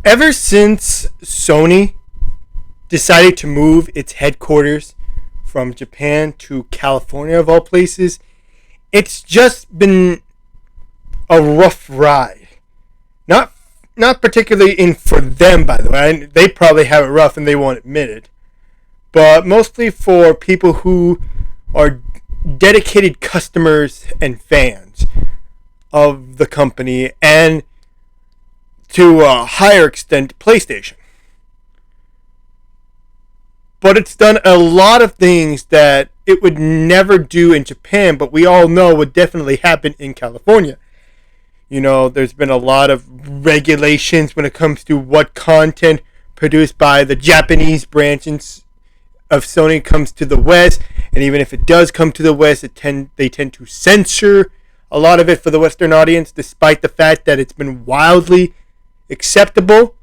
Ever since Sony decided to move its headquarters from Japan to California, of all places, it's just been a rough ride. Not not particularly in for them, by the way. They probably have it rough and they won't admit it. But mostly for people who are dedicated customers and fans of the company, and to a higher extent, PlayStation. But it's done a lot of things that it would never do in Japan, but we all know would definitely happen in California. You know, there's been a lot of regulations when it comes to what content produced by the Japanese branch of Sony comes to the West, and even if it does come to the West, they tend to censor a lot of it for the Western audience, despite the fact that it's been wildly acceptable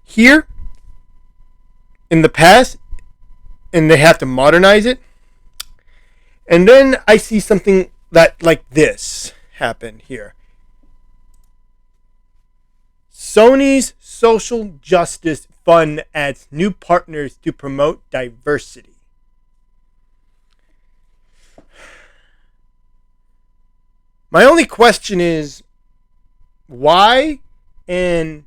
here in the past, and they have to modernize it. And then I see something that like this happen here. Sony's Social Justice Fund adds new partners to promote diversity. My only question is, why and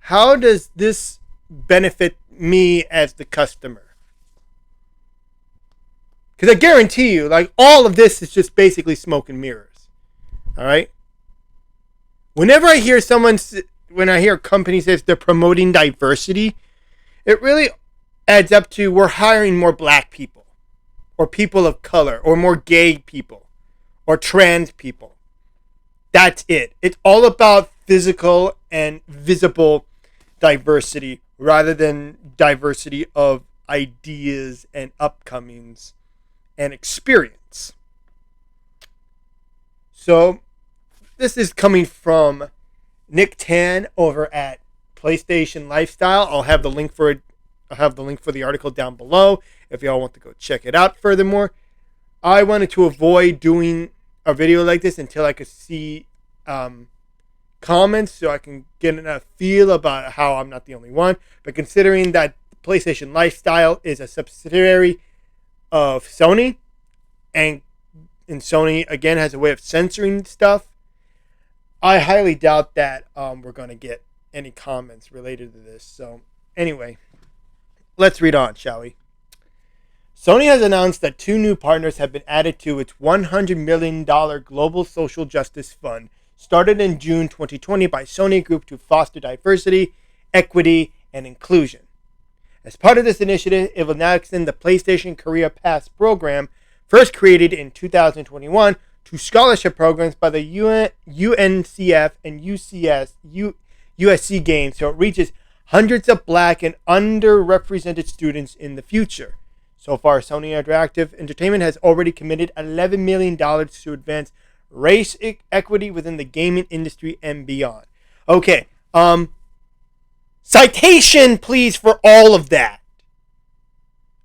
how does this benefit me as the customer? Because I guarantee you, like, all of this is just basically smoke and mirrors. All right? Whenever I hear when I hear a company says they're promoting diversity, it really adds up to we're hiring more black people, or people of color, or more gay people, or trans people. That's it. It's all about physical and visible diversity rather than diversity of ideas and upcomings and experience. So this is coming from Nick Tan over at PlayStation Lifestyle. I'll have the link for it. I'll have the link for the article down below if y'all want to go check it out. Furthermore, I wanted to avoid doing a video like this until I could see comments, so I can get a feel about how I'm not the only one. But considering that PlayStation Lifestyle is a subsidiary of Sony, and Sony again has a way of censoring stuff, I highly doubt that we're going to get any comments related to this. So anyway, let's read on, shall we? Sony has announced that 2 new partners have been added to its $100 million Global Social Justice Fund, started in June 2020 by Sony Group to foster diversity, equity, and inclusion. As part of this initiative, it will now extend the PlayStation Career Pass program, first created in 2021, to scholarship programs by the UNCF and USC Games, so it reaches hundreds of black and underrepresented students in the future. So far, Sony Interactive Entertainment has already committed $11 million to advance race equity within the gaming industry and beyond. Okay, citation, please, for all of that.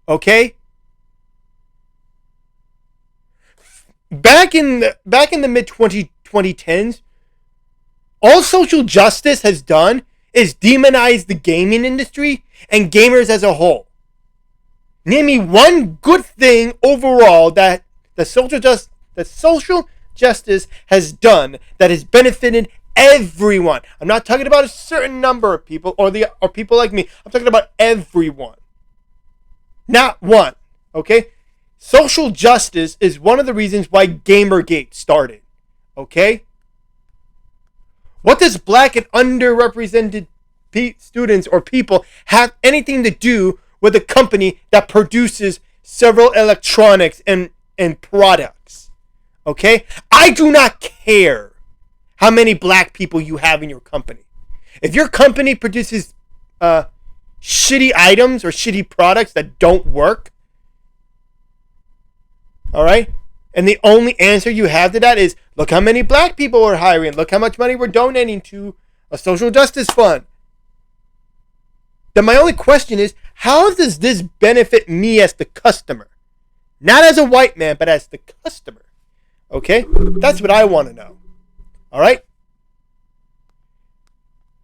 Okay? Back in the mid 2010s, all social justice has done is demonize the gaming industry and gamers as a whole. Name me one good thing overall that the social justice has done that has benefited everyone. I'm not talking about a certain number of people or people like me. I'm talking about everyone. Not one. Okay? Social justice is one of the reasons why Gamergate started. Okay? What does black and underrepresented students or people have anything to do with a company that produces several electronics and products? Okay? I do not care how many black people you have in your company. If your company produces shitty items or shitty products that don't work, all right, and the only answer you have to that is, look how many black people we're hiring, look how much money we're donating to a social justice fund, then my only question is, how does this benefit me as the customer? Not as a white man, but as the customer. Okay? That's what I want to know. All right?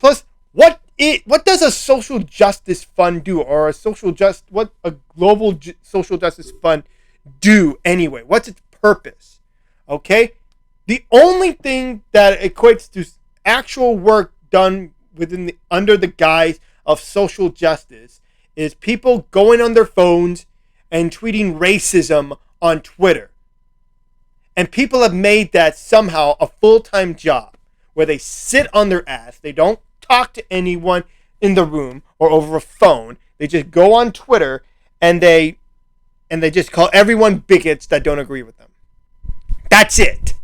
Plus, what what does a social justice fund do, or what a global social justice fund do anyway? What's its purpose? Okay, the only thing that equates to actual work done under the guise of social justice is people going on their phones and tweeting racism on Twitter. And people have made that somehow a full-time job where they sit on their ass. They don't talk to anyone in the room or over a phone. They just go on Twitter and they just call everyone bigots that don't agree with them. That's it.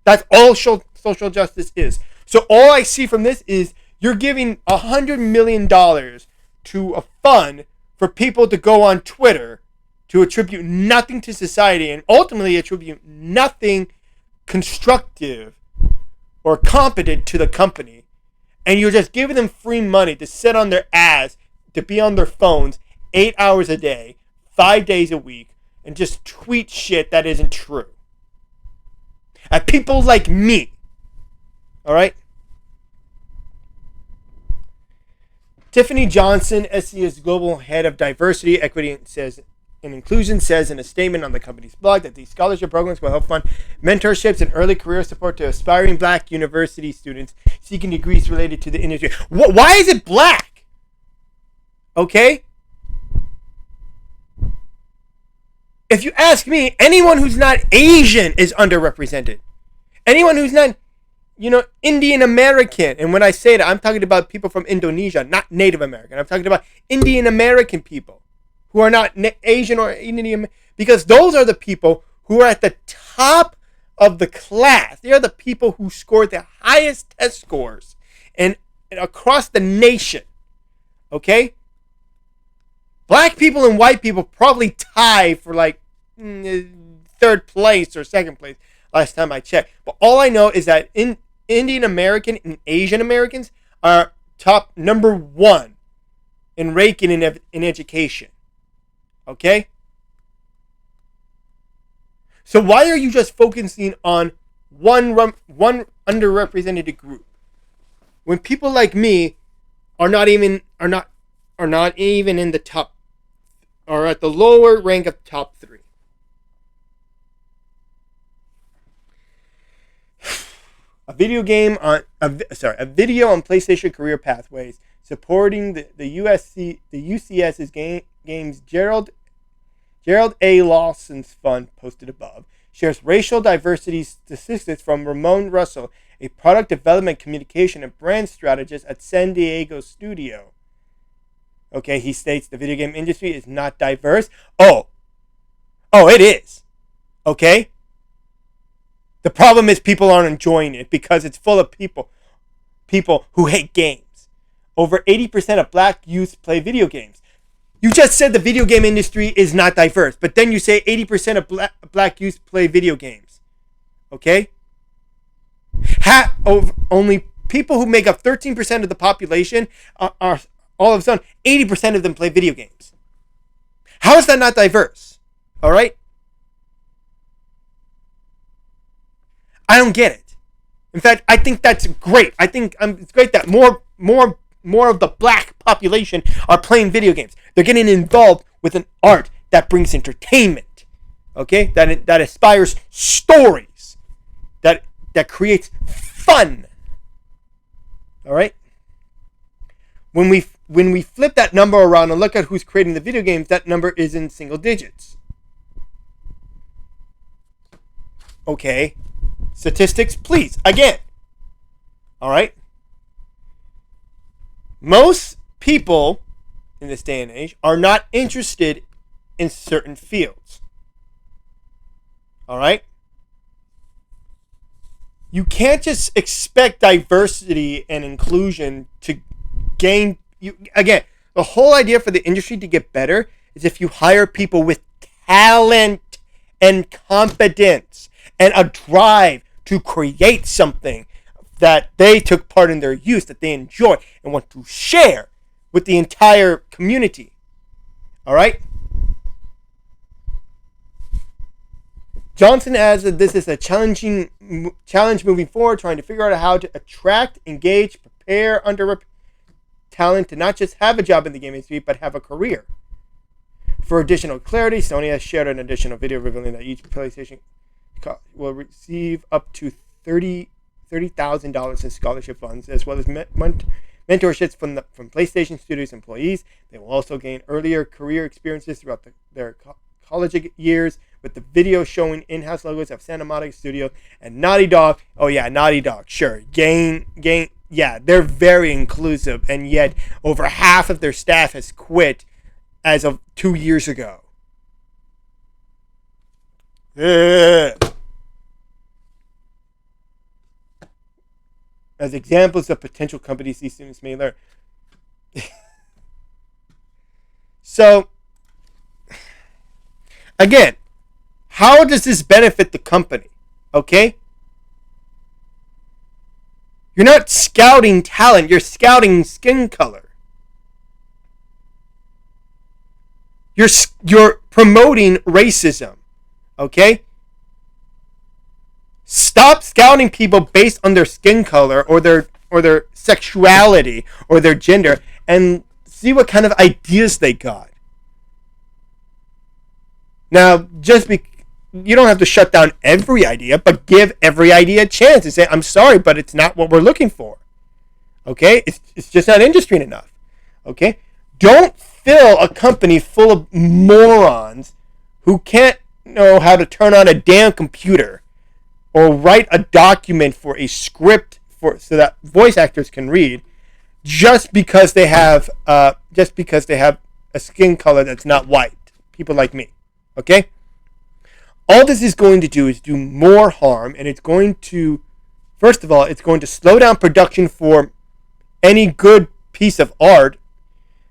That's all social justice is. So all I see from this is you're giving $100 million to a fund for people to go on Twitter to attribute nothing to society and ultimately attribute nothing constructive or competent to the company. And you're just giving them free money to sit on their ass, to be on their phones 8 hours a day, 5 days a week, and just tweet shit that isn't true. At people like me. Alright? Tiffany Johnson, SC's global head of diversity, equity, and inclusion, says in a statement on the company's blog that these scholarship programs will help fund mentorships and early career support to aspiring black university students seeking degrees related to the industry. Why is it black? Okay? If you ask me, anyone who's not Asian is underrepresented. Anyone who's not, Indian American. And when I say that, I'm talking about people from Indonesia, not Native American. I'm talking about Indian American people who are not Asian or Indian, because those are the people who are at the top of the class. They are the people who scored the highest test scores and across the nation. Okay? Black people and white people probably tie for like third place or second place last time I checked. But all I know is that Indian American and Asian Americans are top number one in ranking in education. Okay? So why are you just focusing on one underrepresented group when people like me are not even in the top, or at the lower rank of top 3? A video on PlayStation Career Pathways supporting the UCS's games Gerald A. Lawson's fund, posted above, shares racial diversity statistics from Ramon Russell, a product development, communication, and brand strategist at San Diego studio. Okay, he states the video game industry is not diverse. Oh, it is. Okay? The problem is people aren't enjoying it because it's full of people who hate games. Over 80% of black youth play video games. You just said the video game industry is not diverse, but then you say 80% of black youth play video games. Okay? Only people who make up 13% of the population are all of a sudden 80% of them play video games. How is that not diverse? All right? I don't get it. In fact, I think that's great. I think it's great that more of the black population are playing video games. They're getting involved with an art that brings entertainment, okay? That inspires stories, that creates fun. All right? When we flip that number around and look at who's creating the video games, that number is in single digits. Okay? Statistics, please. Again. All right? Most people in this day and age are not interested in certain fields. All right? You can't just expect diversity and inclusion to gain. Again, the whole idea for the industry to get better is if you hire people with talent and competence and a drive to create something that they took part in their youth, that they enjoy and want to share with the entire community. All right? Johnson adds that this is a challenge moving forward, trying to figure out how to attract, engage, prepare talent to not just have a job in the game industry, but have a career. For additional clarity, Sony has shared an additional video revealing that each PlayStation will receive up to $30,000 in scholarship funds, as well as mentorships from PlayStation Studios employees. They will also gain earlier career experiences throughout their college years, with the video showing in-house logos of Santa Monica Studio and Naughty Dog. Oh yeah, Naughty Dog, sure. Yeah, they're very inclusive, and yet over half of their staff has quit as of 2 years ago. As examples of potential companies these students may learn. So, again, how does this benefit the company? Okay? You're not scouting talent, you're scouting skin color. You're promoting racism. Okay? Stop scouting people based on their skin color or their sexuality or their gender, and see what kind of ideas they got. Now, you don't have to shut down every idea, but give every idea a chance and say, I'm sorry, but it's not what we're looking for. Okay? It's just not interesting enough. Okay? Don't fill a company full of morons who can't know how to turn on a damn computer or write a document for a script so that voice actors can read, just because they have a skin color that's not white. People like me. Okay? All this is going to do is do more harm, and it's going to, first of all, it's going to slow down production for any good piece of art,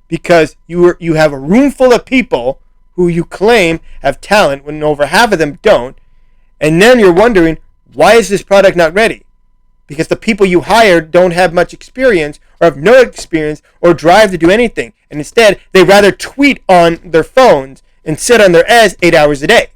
because you have a room full of people who you claim have talent when over half of them don't, and then you're wondering, why is this product not ready? Because the people you hired don't have much experience, or have no experience or drive to do anything, and instead they rather tweet on their phones and sit on their ass 8 hours a day.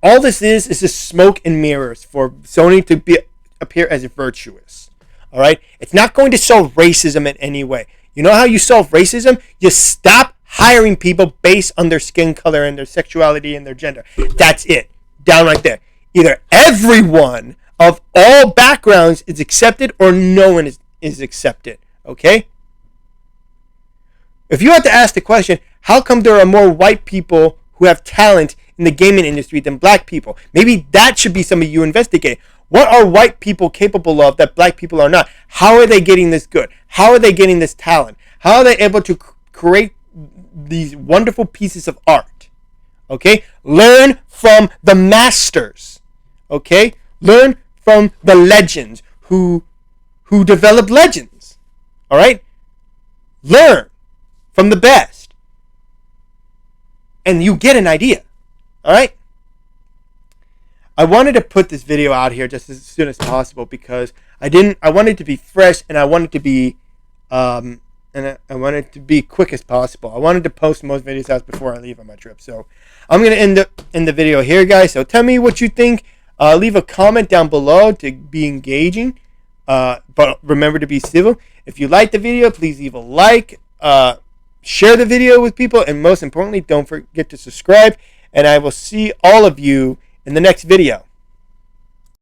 All this is just smoke and mirrors for Sony to appear as virtuous. All right? It's not going to solve racism in any way. You know how you solve racism? You stop hiring people based on their skin color and their sexuality and their gender. That's it. Down right there. Either everyone of all backgrounds is accepted, or no one is accepted. Okay? If you had to ask the question, how come there are more white people who have talent in the gaming industry than black people? Maybe that should be something you investigate. What are white people capable of that black people are not? How are they getting this good? How are they getting this talent? How are they able to create these wonderful pieces of art? Okay? Learn from the masters. Okay? Learn from the legends who developed legends. All right? Learn from the best, and you get an idea. All right? I wanted to put this video out here just as soon as possible because I wanted to be fresh, and I wanted to be I wanted to be quick as possible. I wanted to post most videos out before I leave on my trip. So I'm going to end the video here, guys. So tell me what you think. Leave a comment down below to be engaging. But remember to be civil. If you like the video, please leave a like. Share the video with people, and most importantly, don't forget to subscribe, and I will see all of you in the next video.